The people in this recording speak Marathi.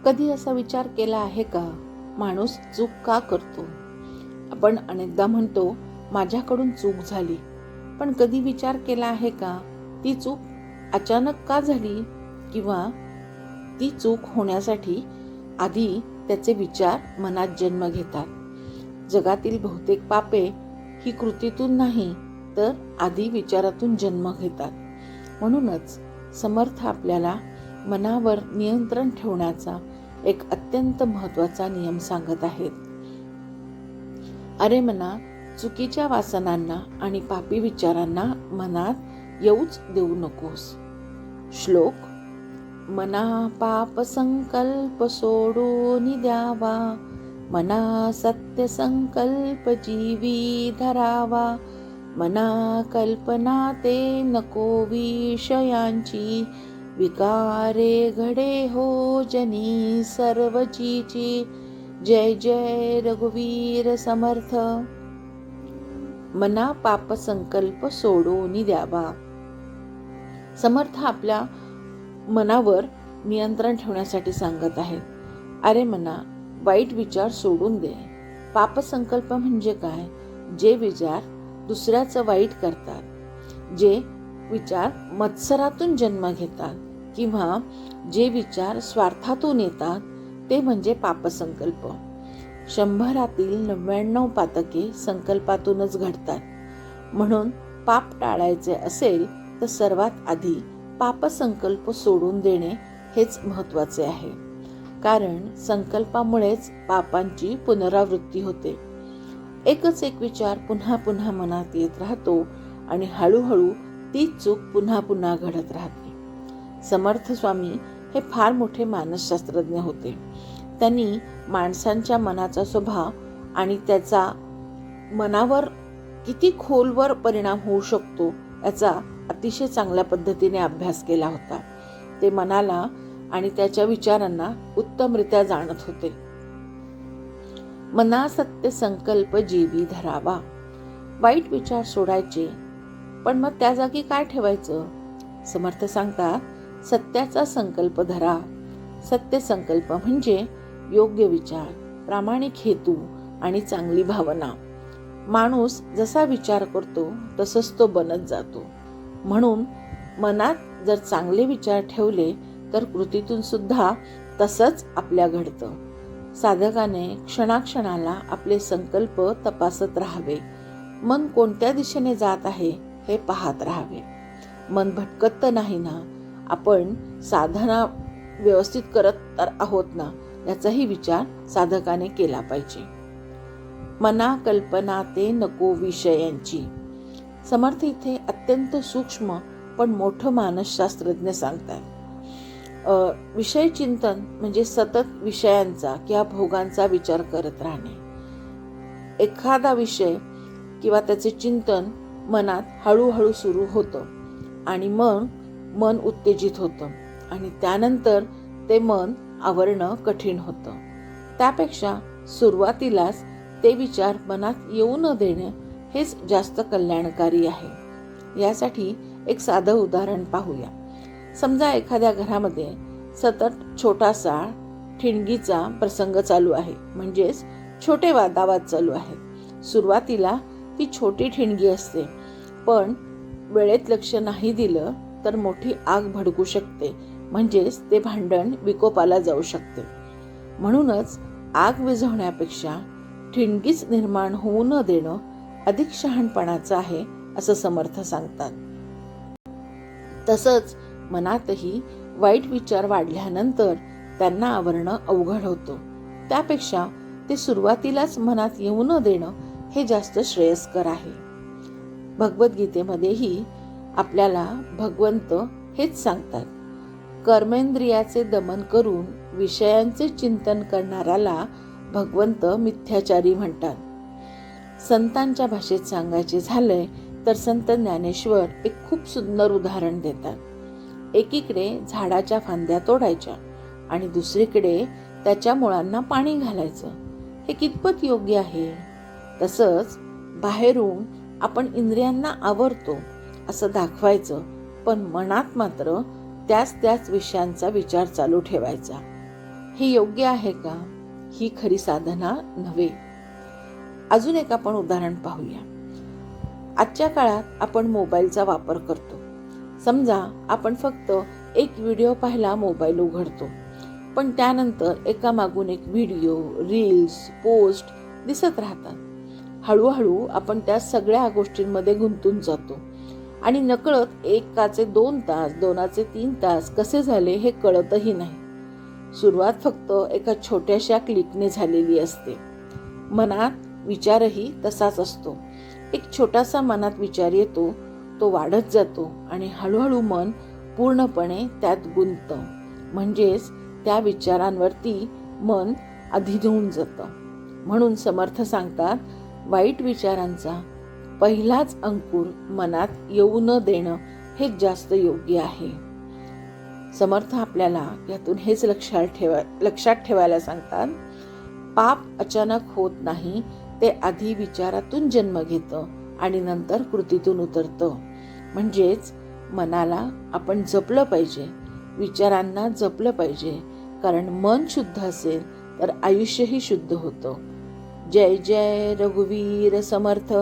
कधी असा विचार केला आहे का, माणूस चूक का करतो? आपण अनेकदा म्हणतो, माझ्याकडून चूक झाली. पण कधी विचार केला आहे का, ती चूक अचानक का झाली? किंवा ती चूक होण्यासाठी आधी त्याचे विचार मनात जन्म घेतात. जगातील बहुतेक पापे ही कृतीतून नाही, तर आधी विचारातून जन्म घेतात. म्हणूनच समर्थ आपल्याला मनावर नियंत्रण ठेवण्याचा एक अत्यंत महत्त्वाचा नियम सांगत आहेत. अरे मना, चुकीच्या वासनांना आणि पापी विचारांना मनात येऊच देऊ नकोस. श्लोक: मना पाप संकल्प सोडून द्यावा, मना सत्य संकल्प जीवी धरावा, मना कल्पना ते नको विषयांची, विकारे घडे हो जनी सर्वचीची. जय जय रघुवीर समर्थ. मना पाप संकल्प सोडून द्यावा. समर्थ आपल्या मनावर नियंत्रण ठेवण्यासाठी सांगत आहेत. अरे मना, वाईट विचार सोडून दे. पाप संकल्प म्हणजे काय? जे विचार दुसऱ्याचं वाईट करतात, जे विचार मत्सरातून जन्म घेतात किंवा जे विचार स्वार्थातून येतात, ते म्हणजे पापसंकल्प. 100 99 पातके संकल्पातूनच घडतात. म्हणून पाप टाळायचे असेल तर सर्वात आधी पापसंकल्प सोडून देणे हेच महत्त्वाचे आहे. कारण संकल्पामुळेच पापांची पुनरावृत्ती होते. एकच एक विचार पुन्हा पुन्हा मनात येत राहतो आणि हळूहळू तीच चूक पुन्हा पुन्हा घडत राहते. समर्थ स्वामी हे फार मोठे मानसशास्त्रज्ञ होते. त्यांनी माणसांच्या मनाचा स्वभाव आणि त्याचा मनावर किती खोलवर परिणाम होऊ शकतो याचा अतिशय चांगल्या पद्धतीने अभ्यास केला होता. ते मनाला आणि त्याच्या विचारांना उत्तमरित्या जाणत होते. मना सत्य संकल्प जीवी धरावा. वाईट विचार सोडायचे, पण मग त्या जागी काय ठेवायचं? समर्थ सांगतात, सत्याचा संकल्प धरा. सत्य संकल्प म्हणजे योग्य विचार, प्रामाणिक हेतू आणि चांगली भावना. माणूस जसा विचार करतो तसंच तो बनत जातो. म्हणून मनात जर चांगले विचार ठेवले तर कृतीतून सुद्धा तसंच आपल्या घडतं. साधकाने क्षणाक्षणाला आपले संकल्प तपासत राहावे. मन कोणत्या दिशेने जात आहे हे पाहत राहावे. मन भटकत तर नाही ना? आपण साधना व्यवस्थित करत तर आहोत ना, याचाही विचार साधकाने केला पाहिजे. मना कल्पना ते नको विषयांची. समर्थ इथे अत्यंत सूक्ष्म पण मोठं मानसशास्त्रज्ञ सांगतात. विषय चिंतन म्हणजे सतत विषयांचा किंवा भोगांचा विचार करत राहणे. एखादा विषय किंवा त्याचे चिंतन मनात हळूहळू सुरू होतं आणि मग मन उत्तेजित होतं आणि त्यानंतर ते मन आवरणं कठीण होतं. त्यापेक्षा सुरुवातीलाच ते विचार मनात येऊ न देणे हेच जास्त कल्याणकारी आहे. यासाठी एक साधं उदाहरण पाहूया. समजा एखाद्या घरामध्ये सतत छोटासा ठिणगीचा प्रसंग चालू आहे, म्हणजेच छोटे वादावाद चालू आहेत. सुरुवातीला ती छोटी ठिणगी असते, पण वेळेत लक्ष नाही दिलं तर मोठी आग भडकू शकते, म्हणजेच ते भांडण विकोपाला जाऊ शकते. म्हणूनच आग विझवण्यापेक्षा ठिणगीच निर्माण होऊ न देणं अधिक शहाणपणाचं आहे असं समर्थ सांगतात. तसंच मनातही वाईट विचार वाढल्यानंतर त्यांना आवरणं अवघड होतं. त्यापेक्षा ते सुरुवातीलाच मनात येऊ न देणं हे जास्त श्रेयस्कर आहे. भगवद्गीतेमध्येही आपल्याला भगवंत हेच सांगतात. कर्मेंद्रियाचे दमन करून विषयांचे चिंतन करणाऱ्याला भगवंत मिथ्याचारी म्हणतात. संतांच्या भाषेत सांगायचे झाले तर संत ज्ञानेश्वर एक खूप सुंदर उदाहरण देतात. एकीकडे झाडाच्या फांद्या तोडायच्या आणि दुसरीकडे त्याच्या मुळांना पाणी घालायचं. हे कितपत योग्य आहे? तसंच बाहेरून आपण इंद्रियांना आवरतो असं दाखवायचं, पण मनात मात्र त्याच विषयांचा विचार चालू ठेवायचा. हे योग्य आहे का? ही खरी साधना नव्हे. अजून एक आपण उदाहरण पाहूया. आजच्या काळात आपण मोबाईलचा वापर करतो. समजा आपण फक्त एक व्हिडिओ पाहिला मोबाईल उघडतो, पण त्यानंतर एकामागून एक व्हिडिओ, रील्स, पोस्ट दिसत राहतात. हळूहळू आपण त्या सगळ्या गोष्टींमध्ये गुंतून जातो आणि नकळत एकाचे 2 तास, 2चे 3 तास कसे झाले हे कळतही नाही. सुरुवात फक्त एका छोट्याशा क्लिकने झालेली असते. मनात विचारही तसाच असतो. एक छोटासा मनात विचार येतो, तो वाढत जातो आणि हळूहळू मन पूर्णपणे त्यात गुंततं. म्हणजेच त्या विचारांवरती मन अधीन जातं. म्हणून समर्थ सांगतात, वाईट विचारांचा पहिलाच अंकुर मनात येऊ न देणं हे जास्त योग्य आहे. समर्थ आपल्याला यातून हेच लक्षात ठेवायला सांगतात, पाप अचानक होत नाही, ते आधी विचारातून जन्म घेतं आणि नंतर कृतीतून उतरतं. म्हणजेच मनाला आपण जपलं पाहिजे, विचारांना जपलं पाहिजे, कारण मन शुद्ध असेल तर आयुष्यही शुद्ध होतं. जय जय रघुवीर समर्थ.